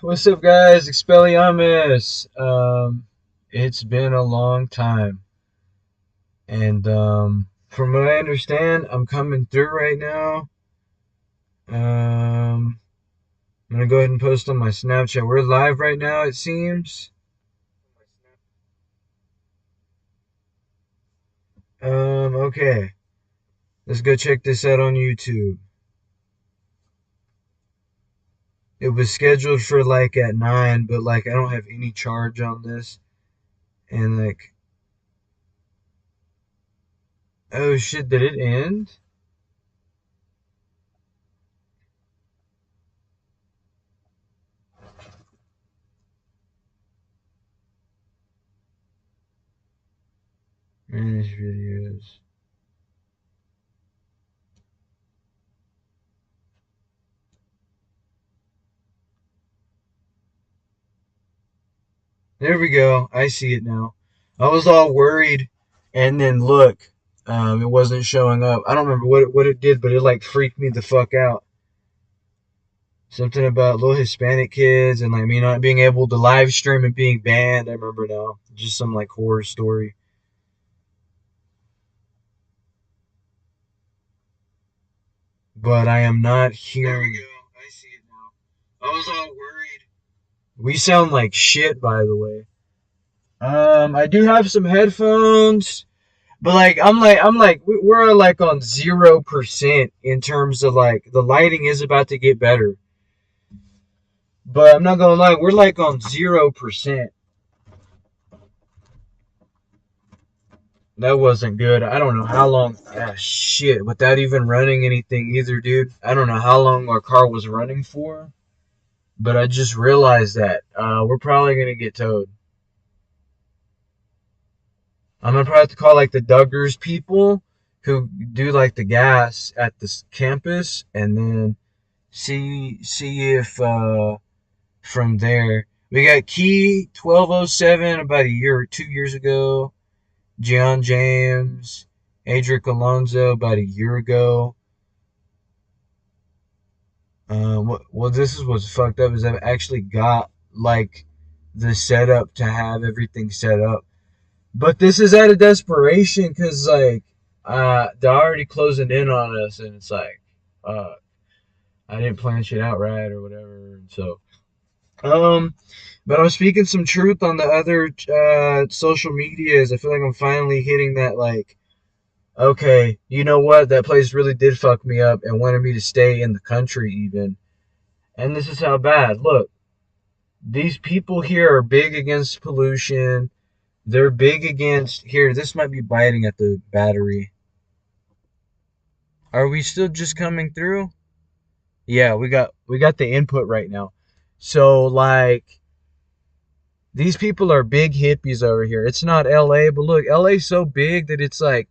What's up, guys? Expelliarmus. It's been a long time, and from what I understand, I'm coming through right now. I'm gonna go ahead and post on my Snapchat. We're live right now, it seems. Okay. Let's go check this out on YouTube. It was scheduled for like at 9, but like I don't have any charge on this, and like, oh shit, did it end? Manage videos. There we go. I see it now. I was all worried, and then look, it wasn't showing up. I don't remember what it did, but it like freaked me the fuck out. Something about little Hispanic kids and like me not being able to live stream and being banned. I remember now. Just some like horror story. But I am not hearing. There we go. I see it now. I was all worried. We sound like shit, by the way. I do have some headphones. But like we're like on 0% in terms of like the lighting is about to get better. But I'm not gonna lie, we're like on 0%. That wasn't good. I don't know how long. Ah, shit, without even running anything either, dude. I don't know how long our car was running for. But I just realized that we're probably gonna get towed. I'm gonna probably have to call like the Duggars people who do like the gas at this campus, and then see if from there we got Key 1207 about a year or 2 years ago, John James, Adric Alonso about a year ago. Well, this is what's fucked up is I've actually got like the setup to have everything set up, but this is out of desperation because like they're already closing in on us, and it's like uh I didn't plan shit out right or whatever, and so but I'm speaking some truth on the other social medias. I feel like I'm finally hitting that, like, okay, you know what? That place really did fuck me up and wanted me to stay in the country even. And this is how bad. Look, these people here are big against pollution. They're big against here. This might be biting at the battery. Are we still just coming through? Yeah, we got the input right now. So like these people are big hippies over here. It's not LA, but look, LA's so big that it's like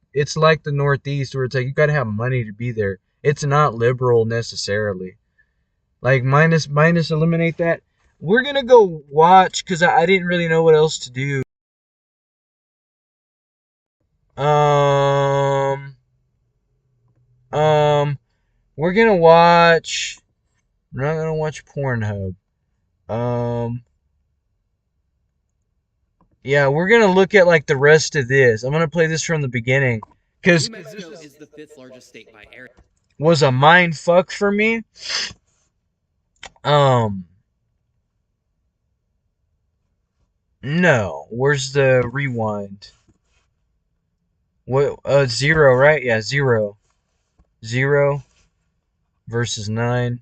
the Northeast where it's like you gotta have money to be there. It's not liberal necessarily. Like minus eliminate that. We're gonna go watch because I didn't really know what else to do. Um um we're gonna watch we're not gonna watch Pornhub. Um yeah, we're gonna look at like the rest of this. I'm gonna play this from the beginning because was a mind fuck for me. Um, no. Where's the rewind? What? Zero, right? Yeah, zero. Zero versus 9.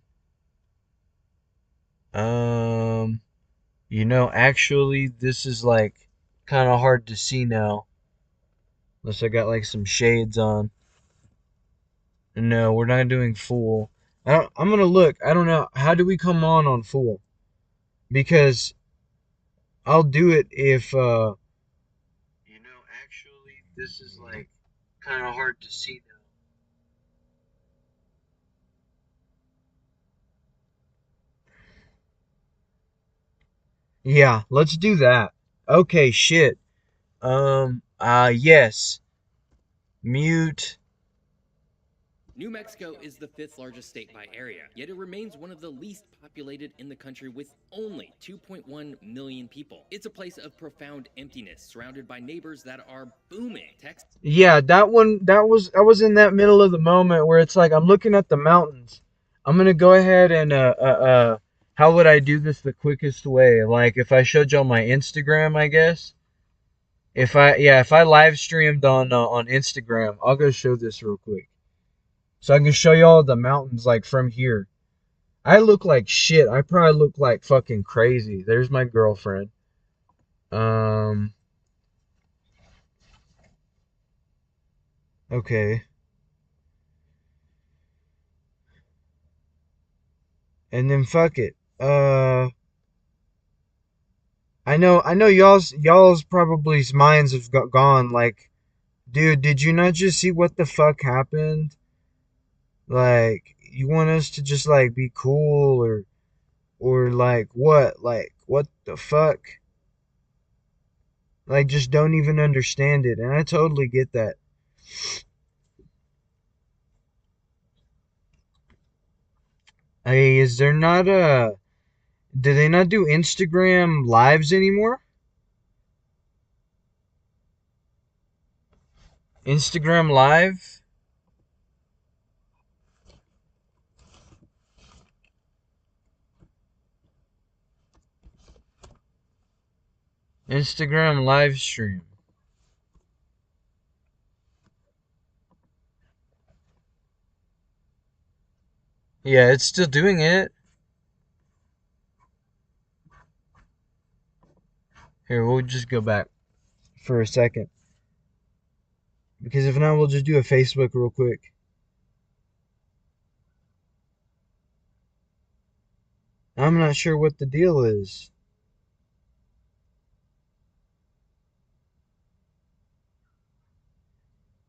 Um, actually, this is like kind of hard to see now, unless I got like some shades on. No, we're not doing full. I'm gonna look. I don't know. How do we come on full? Because I'll do it if actually this is like kind of hard to see now. Yeah, let's do that. Okay, shit. Yes. Mute. New Mexico is the fifth largest state by area, yet it remains one of the least populated in the country with only 2.1 million people. It's a place of profound emptiness, surrounded by neighbors that are booming. Texas. Yeah, that one, I was in that middle of the moment where it's like I'm looking at the mountains. I'm gonna go ahead and how would I do this the quickest way? Like if I showed y'all my Instagram, I guess. If I live streamed on Instagram, I'll go show this real quick. So I can show y'all the mountains like from here. I look like shit. I probably look like fucking crazy. There's my girlfriend. Um okay. And then fuck it. I know y'all's probably minds have gone like, dude, did you not just see what the fuck happened? Like, you want us to just like be cool or like what? Like what the fuck? Like just don't even understand it. And I totally get that. Hey, is there not a do they not do Instagram lives anymore? Instagram live? Instagram live stream. Yeah, it's still doing it. Here, we'll just go back for a second. Because if not, we'll just do a Facebook real quick. I'm not sure what the deal is.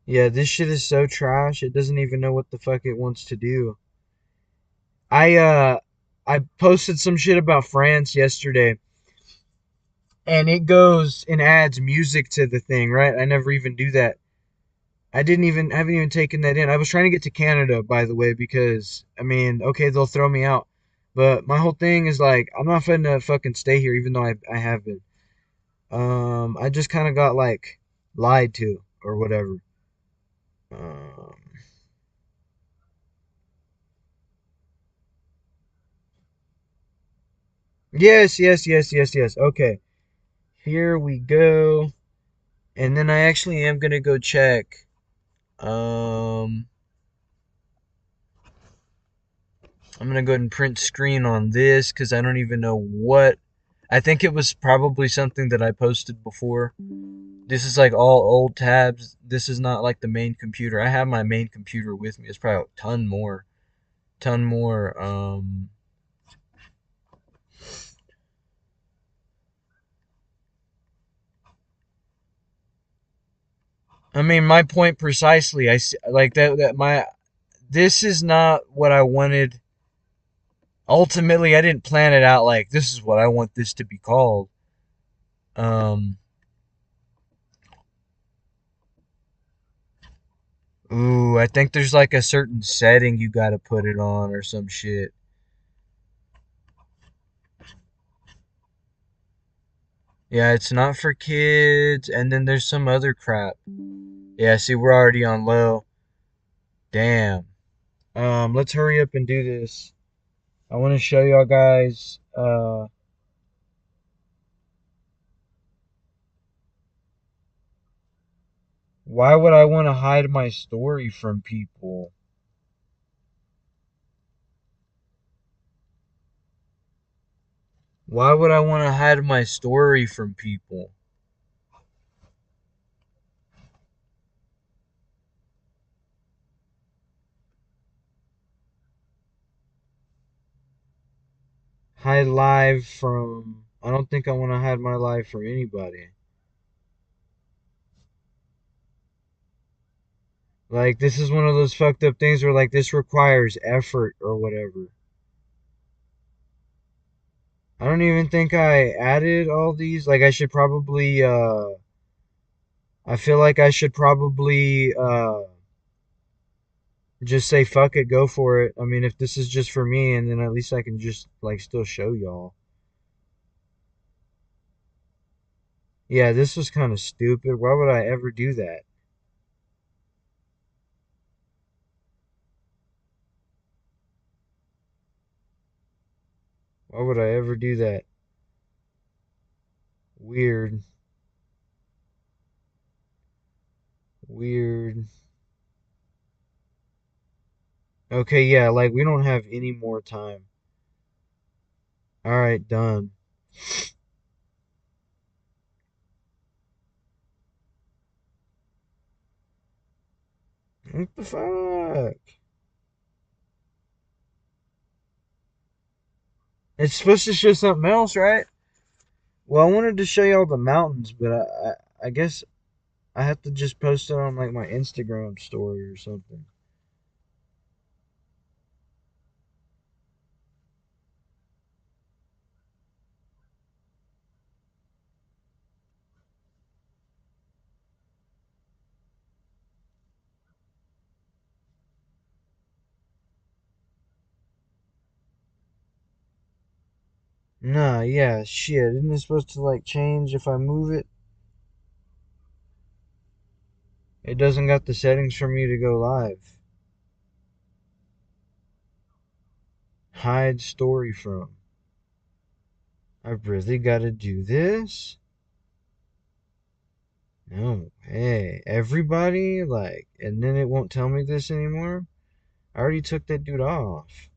Yeah, this shit is so trash. It doesn't even know what the fuck it wants to do. I uh I posted some shit about France yesterday and it goes and adds music to the thing, right? I never even do that. Haven't even taken that in. I was trying to get to Canada, by the way, because I mean, okay, they'll throw me out. But my whole thing is like I'm not finna fucking stay here even though I have been. I just kind of got like lied to or whatever. Um, yes. Okay, here we go. And then I actually am gonna go check. Um, I'm gonna go ahead and print screen on this because I don't even know what. I think it was probably something that I posted before. This is like all old tabs. This is not like the main computer. I have my main computer with me. It's probably a ton more. I mean, my point precisely. Like that. That my this is not what I wanted. Ultimately, I didn't plan it out like this is what I want this to be called. Um, ooh, I think there's like a certain setting you got to put it on or some shit. Yeah, it's not for kids, and then there's some other crap. Yeah, see, we're already on low. Damn. Let's hurry up and do this. I want to show y'all guys. Why would I want to hide my story from people? Why would I want to hide my story from people? Hide live from. I don't think I want to hide my life from anybody. Like, this is one of those fucked up things where, like, this requires effort or whatever. I don't even think I added all these. Like, I should probably, I feel like I should probably, Just say fuck it, go for it. I mean, if this is just for me, and then at least I can just like still show y'all. Yeah, this was kind of stupid. Why would I ever do that? Why would I ever do that? Weird. Weird. Okay, yeah, like we don't have any more time. All right, done. What the fuck? It's supposed to show something else, right? Well, I wanted to show y'all the mountains, but I guess I have to just post it on like my Instagram story or something. Nah, yeah, shit. Isn't it supposed to like change if I move it? It doesn't got the settings for me to go live. Hide story from. I've really got to do this? No way. Everybody? Like, and then it won't tell me this anymore? I already took that dude off.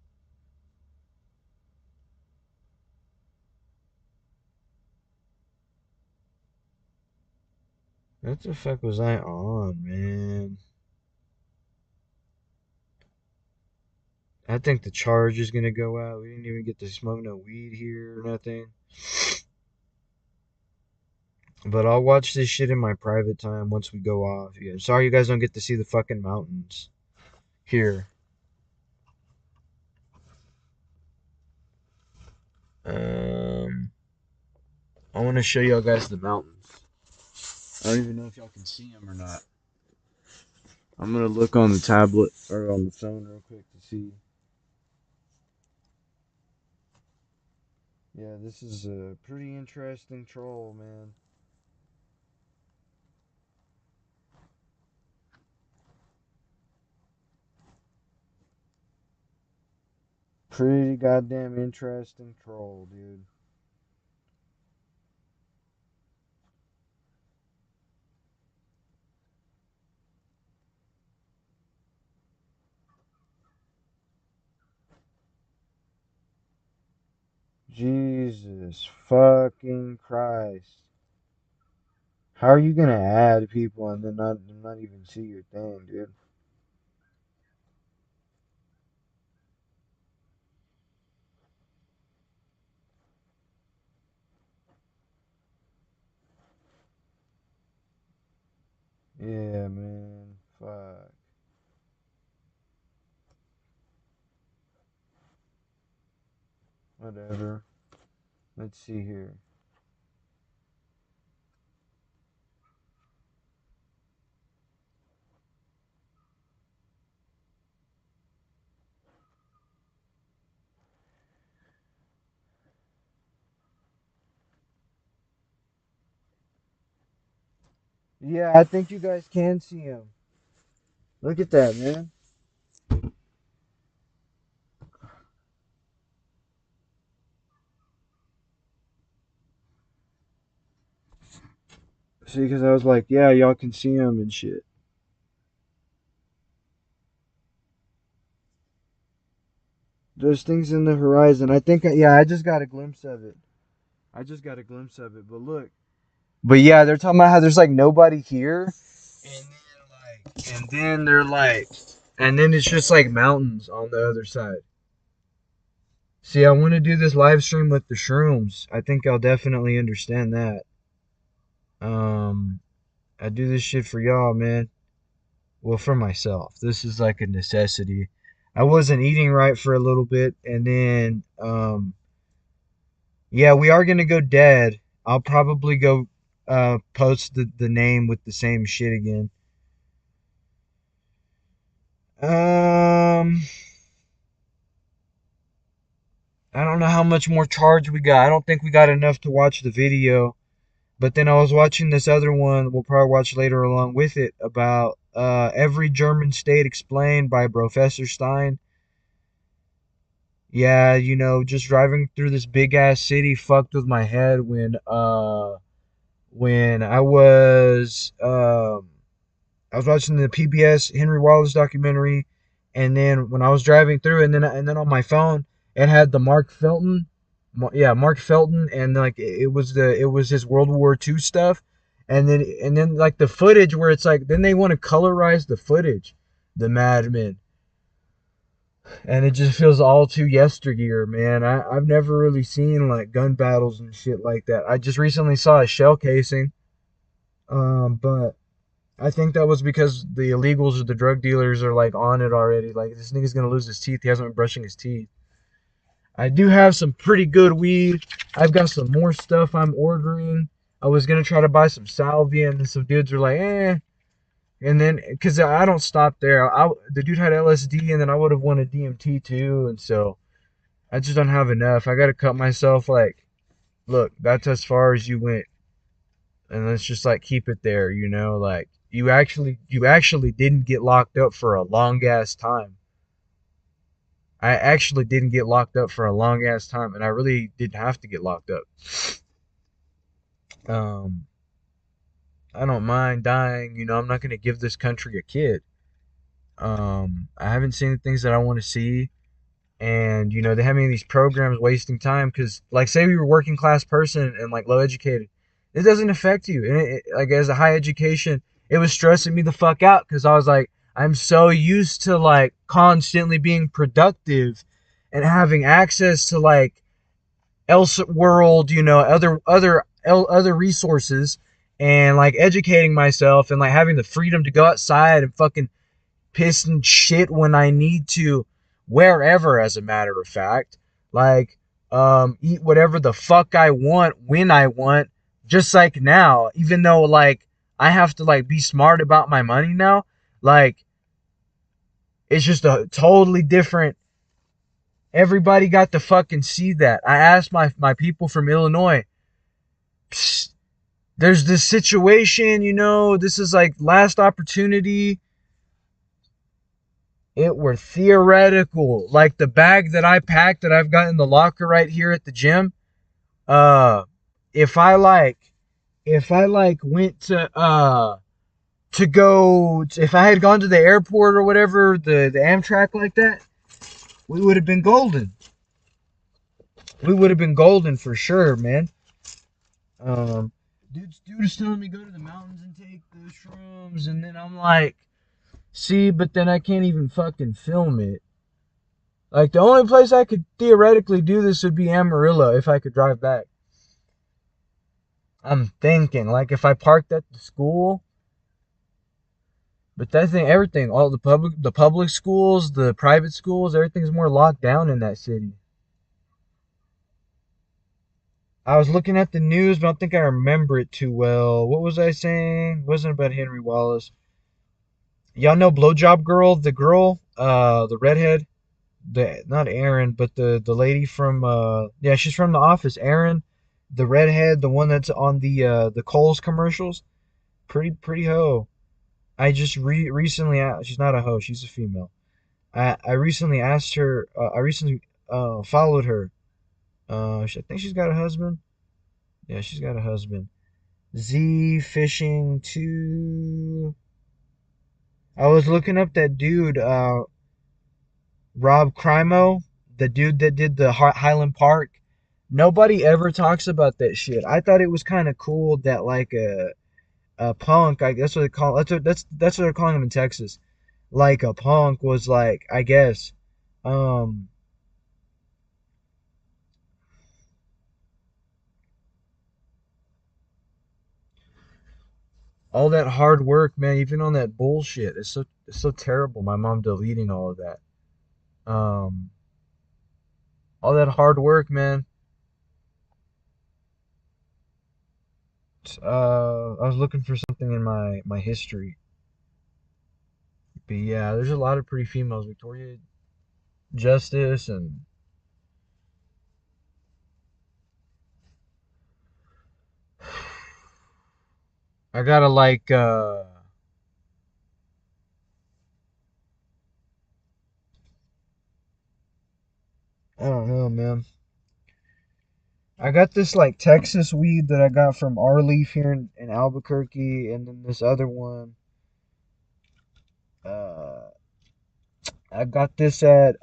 What the fuck was I on, man? I think the charge is gonna go out. We didn't even get to smoke no weed here or nothing. But I'll watch this shit in my private time once we go off. Yeah, sorry you guys don't get to see the fucking mountains here. Um, I want to show y'all guys the mountains. I don't even know if y'all can see them or not. I'm gonna look on the tablet or on the phone real quick to see. Yeah, this is a pretty interesting troll, man. Pretty goddamn interesting troll, dude. Jesus fucking Christ. How are you gonna add people and then not even see your thing, dude? Yeah, man. Fuck. Whatever. Let's see here. Yeah, I think you guys can see him. Look at that, man. See, because I was like, yeah, y'all can see him and shit. There's things in the horizon. I think, yeah, I just got a glimpse of it. I just got a glimpse of it. But look. But yeah, they're talking about how there's like nobody here. And then they're like, and then it's just like mountains on the other side. See, I want to do this live stream with the shrooms. I think I'll definitely understand that. Um, I do this shit for y'all, man. Well, for myself. This is like a necessity. I wasn't eating right for a little bit, and then, yeah, we are gonna go dead. I'll probably go, post the name with the same shit again. Um, I don't know how much more charge we got. I don't think we got enough to watch the video. But then I was watching this other one we'll probably watch later along with it about every German state explained by Professor Stein. Yeah, just driving through this big ass city fucked with my head when I was watching the PBS Henry Wallace documentary, and then when I was driving through, and then on my phone it had the Mark Felton, yeah, Mark Felton, and like it was his World War II stuff, and then like the footage where it's like then they want to colorize the footage, the madmen, and it just feels all too yesteryear, man. I've never really seen like gun battles and shit like that. I just recently saw a shell casing, but I think that was because the illegals or the drug dealers are like on it already. Like this nigga's gonna lose his teeth. He hasn't been brushing his teeth. I do have some pretty good weed. I've got some more stuff I'm ordering. I was gonna try to buy some salvia, and then some dudes were like, eh. And then, cause I don't stop there. The dude had LSD, and then I would have wanted DMT too, and so I just don't have enough. I gotta cut myself. Like, look, that's as far as you went, and let's just like keep it there. Like you actually didn't get locked up for a long ass time. I actually didn't get locked up for a long ass time, and I really didn't have to get locked up. Um, I don't mind dying. I'm not gonna give this country a kid. I haven't seen the things that I want to see, and they have me in these programs wasting time because, like, say we were a working class person and like low educated, it doesn't affect you. And like as a high education, it was stressing me the fuck out because I was like, I'm so used to like constantly being productive and having access to like else world, other resources, and like educating myself and like having the freedom to go outside and fucking piss and shit when I need to, wherever, as a matter of fact. Like, eat whatever the fuck I want when I want, just like now. Even though, like, I have to, like, be smart about my money now. Like, it's just a totally different. Everybody got to fucking see that. I asked my people from Illinois, Psst, there's this situation, this is like last opportunity. It were theoretical. Like the bag that I packed that I've got in the locker right here at the gym. Uh if I like went to go if I had gone to the airport or whatever, the Amtrak like that, we would have been golden. We would have been golden for sure, man. Um dude's telling me go to the mountains and take the shrooms, and then I'm like, see, but then I can't even fucking film it. Like the only place I could theoretically do this would be Amarillo if I could drive back. I'm thinking like if I parked at the school, but that thing, everything, all the public schools, the private schools, everything's more locked down in that city. I was looking at the news, but I don't think I remember it too well. What was I saying? It wasn't about Henry Wallace. Y'all know Blowjob Girl, the girl, the redhead, the not Aaron, but the lady from yeah, she's from The Office. Aaron, the redhead, the one that's on the Coles commercials. Pretty hoe. I just recently she's not a hoe, she's a female. I recently asked her. I recently followed her. I think she's got a husband. Yeah, she's got a husband. Z fishing two. I was looking up that dude, Rob Crimo, the dude that did the Highland Park. Nobody ever talks about that shit. I thought it was kind of cool that like a punk, I guess what they call that's what they're calling him in Texas. Like a punk was like, I guess, um, all that hard work, man. Even on that bullshit, it's so terrible. My mom deleting all of that. Um, all that hard work, man. I was looking for something in my history. But yeah, there's a lot of pretty females. Victoria Justice and I gotta like I don't know, man. I got this like Texas weed that I got from Our Leaf here in Albuquerque, and then this other one. Uh, I got this at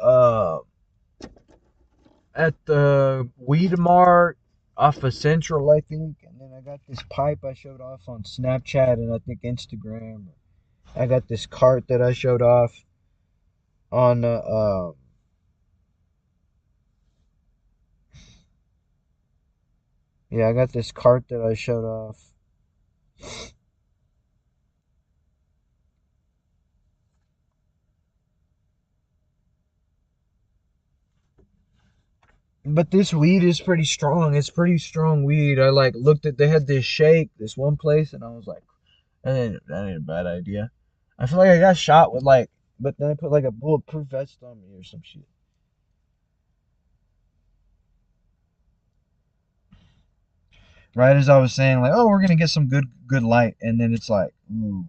the Weed Mart off of Central, I think, and then I got this pipe I showed off on Snapchat and I think Instagram. I got this cart that I showed off on yeah, I got this cart that I showed off. But this weed is pretty strong. It's pretty strong weed. I like looked at they had this shake, this one place, and I was like, that ain't a bad idea. I feel like I got shot with like, but then I put like a bulletproof vest on me or some shit. Right as I was saying, like, oh, we're gonna get some good light, and then it's like, ooh,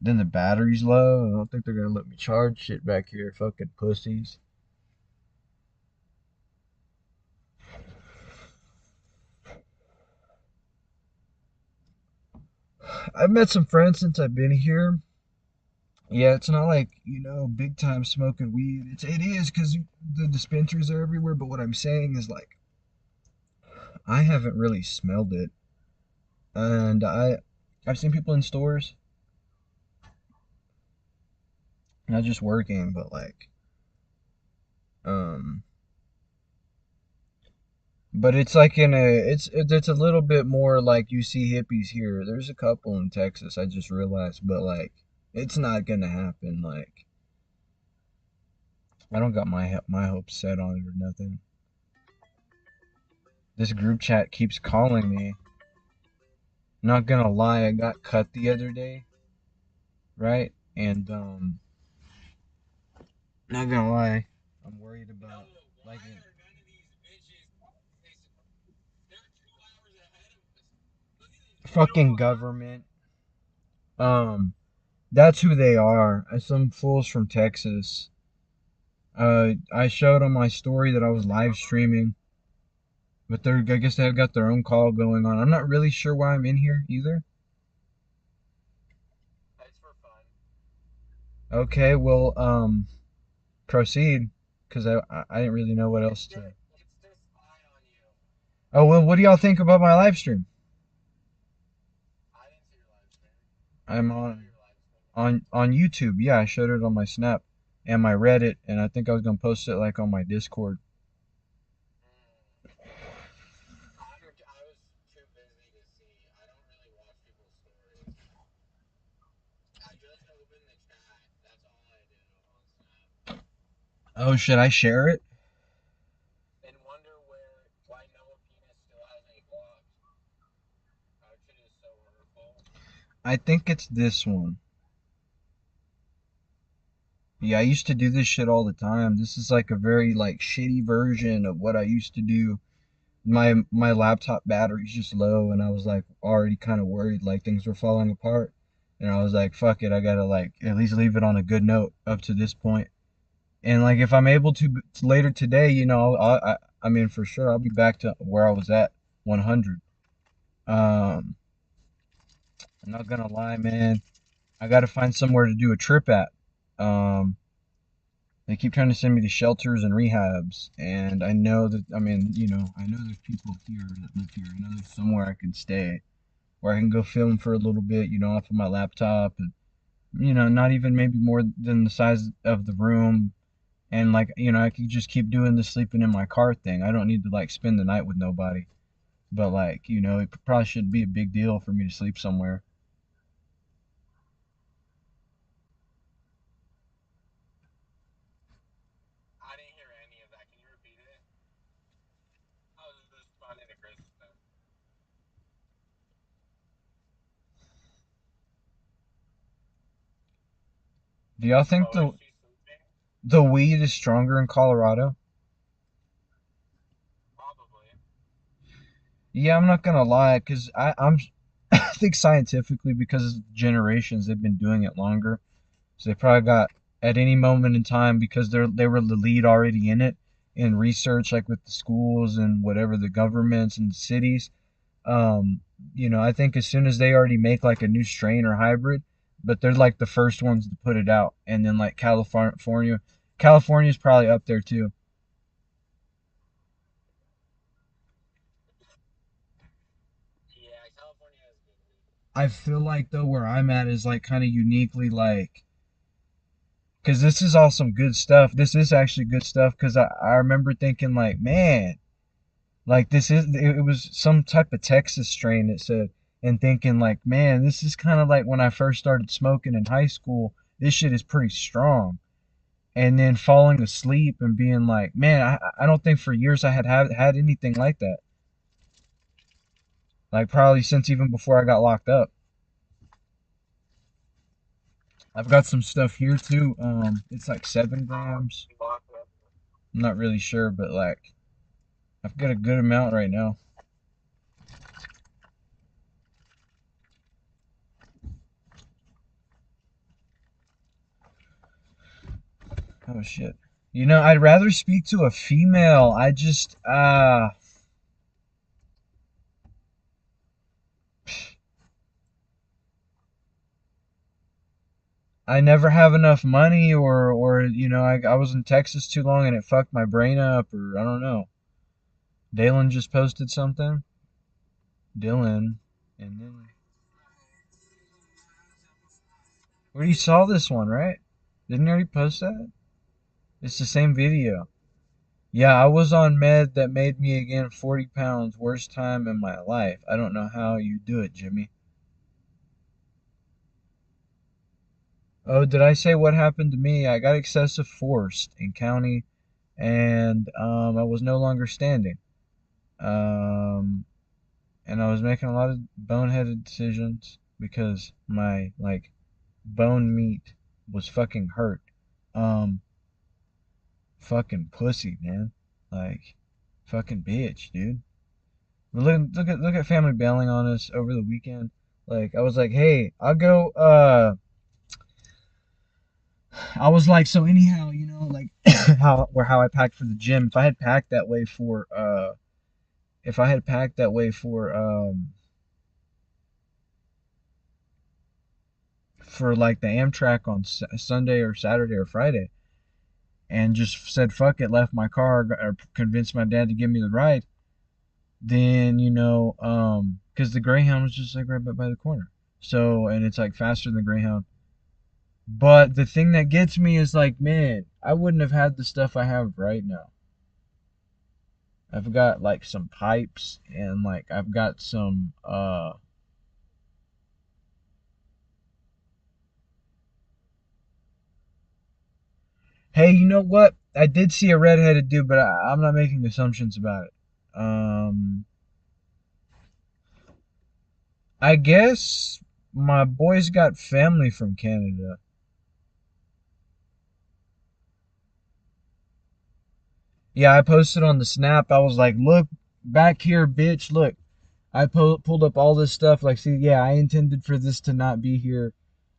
then the battery's low. I don't think they're gonna let me charge shit back here, fucking pussies. I've met some friends since I've been here. Yeah, it's not like, big time smoking weed. It is because the dispensaries are everywhere, but what I'm saying is like I haven't really smelled it. And I've seen people in stores, not just working, but like um but it's like it's a little bit more like you see hippies here. There's a couple in Texas I just realized, but like it's not gonna happen. Like I don't got my hopes set on it or nothing. This group chat keeps calling me. Not gonna lie, I got cut the other day, right? And not gonna lie, I'm worried about like fucking government. Um, that's who they are. Some fools from Texas. I showed them my story that I was live streaming, but I guess they've got their own call going on. I'm not really sure why I'm in here either. Okay, well, proceed, because I didn't really know what else to. Oh well, what do y'all think about my live stream? I'm on YouTube. Yeah, I showed it on my Snap and my Reddit, and I think I was gonna post it like on my Discord. Oh, should I share it? I think it's this one. Yeah, I used to do this shit all the time. This is like a very like shitty version of what I used to do. My laptop battery's just low, and I was like already kind of worried like things were falling apart. And I was like, fuck it, I gotta like at least leave it on a good note up to this point. And like if I'm able to later today, I mean for sure I'll be back to where I was at 100. Um, I'm not gonna lie, man. I gotta find somewhere to do a trip at. Um, They keep trying to send me to shelters and rehabs, and I know that, I mean, I know there's people here that live here. I know there's somewhere I can stay where I can go film for a little bit, off of my laptop, and, not even maybe more than the size of the room. And, like, I could just keep doing the sleeping in my car thing. I don't need to, like, spend the night with nobody. But, like, it probably shouldn't be a big deal for me to sleep somewhere. Do y'all think the weed is stronger in Colorado? Yeah, I'm not gonna lie, cause I'm I think scientifically because of generations they've been doing it longer, so they probably got at any moment in time because they were the lead already in it in research, like with the schools and whatever the governments and cities. Um, I think as soon as they already make like a new strain or hybrid, but they're like the first ones to put it out, and then like California's probably up there too. I feel like though where I'm at is like kind of uniquely like because this is all some good stuff. This is actually good stuff because I remember thinking like, man, like it was some type of Texas strain it said, and thinking like, man, this is kind of like when I first started smoking in high school. This shit is pretty strong. And then falling asleep and being like, man, I don't think for years I had anything like that. Like probably since even before I got locked up. I've got some stuff here too. It's like 7 grams. I'm not really sure, but like I've got a good amount right now. Oh shit. I'd rather speak to a female. I never have enough money or I was in Texas too long and it fucked my brain up or I don't know. Dalen just posted something. Dylan and then we already saw this one, right? Didn't you already post that? It's the same video. Yeah, I was on med that made me again 40 pounds. Worst time in my life. I don't know how you do it, Jimmy. Oh, did I say what happened to me? I got excessive force in county and I was no longer standing. Um, and I was making a lot of boneheaded decisions because my like bone meat was fucking hurt. Um, fucking pussy, man. Like, fucking bitch, dude. But look at family bailing on us over the weekend. Like, I was like, hey, I'll go. I was like, so anyhow, like how I packed for the gym. If I had packed that way for like the Amtrak on Sunday or Saturday or Friday, and just said fuck it, left my car, or convinced my dad to give me the ride, then because the Greyhound was just like right by the corner. So and it's like faster than the Greyhound. But the thing that gets me is like, man, I wouldn't have had the stuff I have right now. I've got like some pipes and like I've got some hey, you know what? I did see a redheaded dude, but I'm not making assumptions about it. I guess my boy's got family from Canada. Yeah, I posted on the snap. I was like, "Look back here, bitch. Look, I pulled up all this stuff. Like, see, yeah, I intended for this to not be here.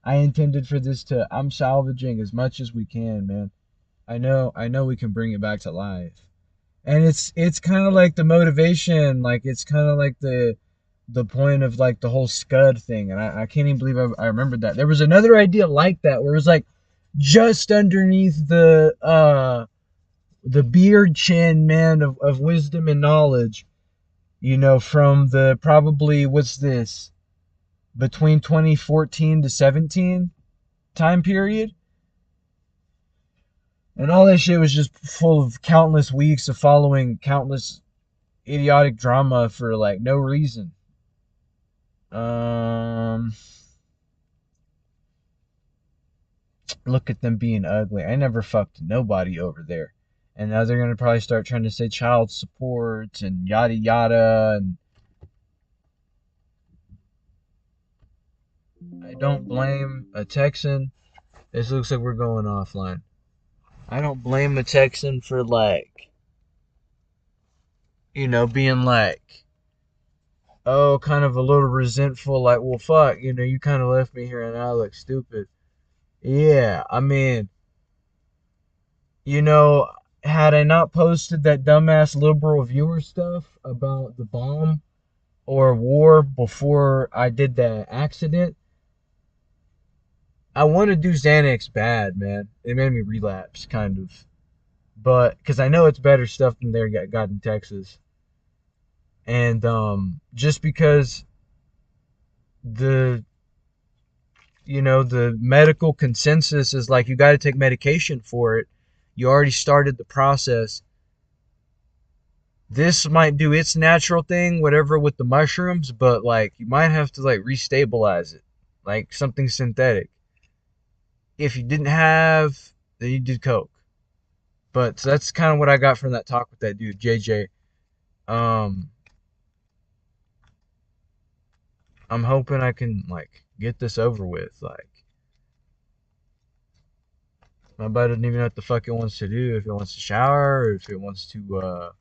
I intended for this to. I'm salvaging as much as we can, man. I know we can bring it back to life. And it's kind of like the motivation, like it's kind of like the point of like the whole scud thing. And I can't even believe I remembered that. There was another idea like that where it was like just underneath the beard chin, man, of wisdom and knowledge, from the probably what's this between 2014 to 17 time period. And all that shit was just full of countless weeks of following countless idiotic drama for like no reason. Um, Look at them being ugly. I never fucked nobody over there. And now they're gonna probably start trying to say child support and yada yada. And I don't blame a Texan This looks like we're going offline. I don't blame a Texan for like, being like, oh, kind of a little resentful, like, well, fuck, you kind of left me here and I look stupid. Yeah, I mean, you know, had I not posted that dumbass liberal viewer stuff about the bomb or war before I did the accident, I want to do Xanax bad, man. It made me relapse, kind of. But, because I know it's better stuff than they got in Texas. And just because the the medical consensus is like you got to take medication for it. You already started the process. This might do its natural thing, whatever with the mushrooms, but like you might have to like restabilize it, like something synthetic. If you didn't have, then you did coke. But so that's kind of what I got from that talk with that dude, JJ. Um, I'm hoping I can like get this over with. Like my buddy doesn't even know what the fuck it wants to do. If it wants to shower, or if it wants to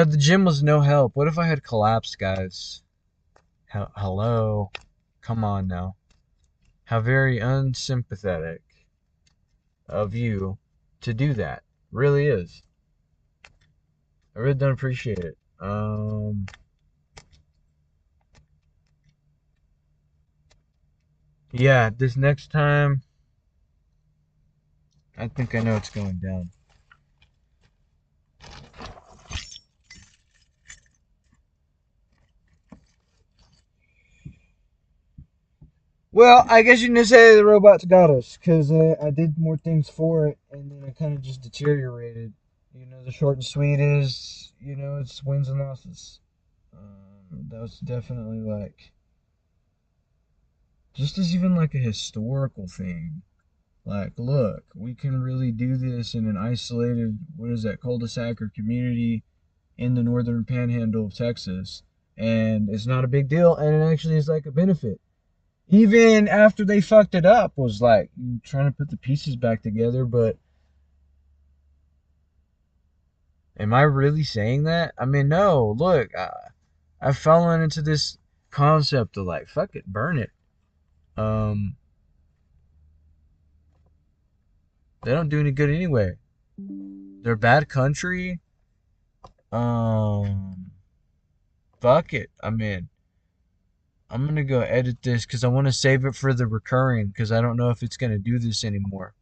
the gym was no help. What if I had collapsed, guys? Hello? Come on now. How very unsympathetic of you to do that. Really is. I really don't appreciate it. Yeah, this next time, I think I know it's going down. Well, I guess you can say the robots got us, because I did more things for it, and then I kind of just deteriorated. The short and sweet is, it's wins and losses. That was definitely like, just as even like a historical thing. Like, look, we can really do this in an isolated, what is that, cul-de-sac or community in the northern panhandle of Texas. And it's not a big deal, and it actually is like a benefit. Even after they fucked it up, was like trying to put the pieces back together. But am I really saying that? I mean, no. Look, I've fallen into this concept of like, fuck it, burn it. Um, they don't do any good anyway. They're a bad country. Um, fuck it. I mean, I'm gonna go edit this because I want to save it for the recurring because I don't know if it's gonna do this anymore.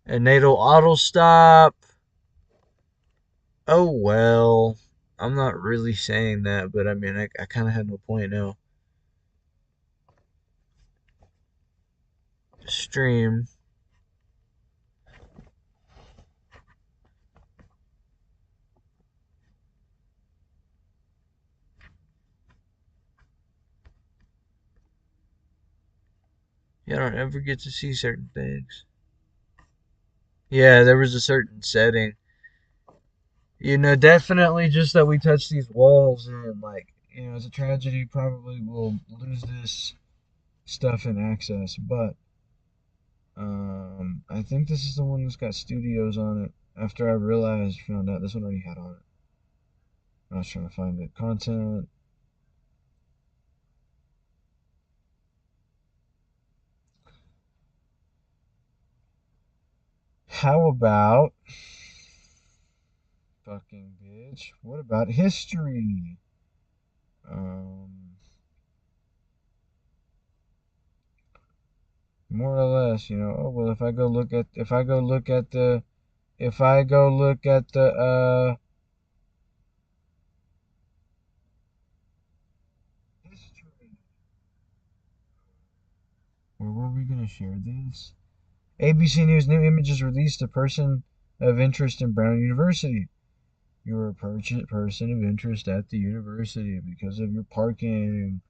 And natal auto stop. Oh well. I'm not really saying that, but I mean, I kind of have no point now. Stream. You don't ever get to see certain things. Yeah, there was a certain setting. Definitely just that we touched these walls and like, it's a tragedy. Probably we'll lose this stuff in access, but I think this is the one that's got studios on it. After I found out this one already had on it. I was trying to find it. Content. How about fucking bitch? What about history? Um, More or less, Oh well, if I go look at the history. Where were we gonna share this? ABC News new images released. A person of interest in Brown University. You're a person of interest at the university because of your parking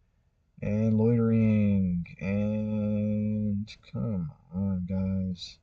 and loitering and come on, guys.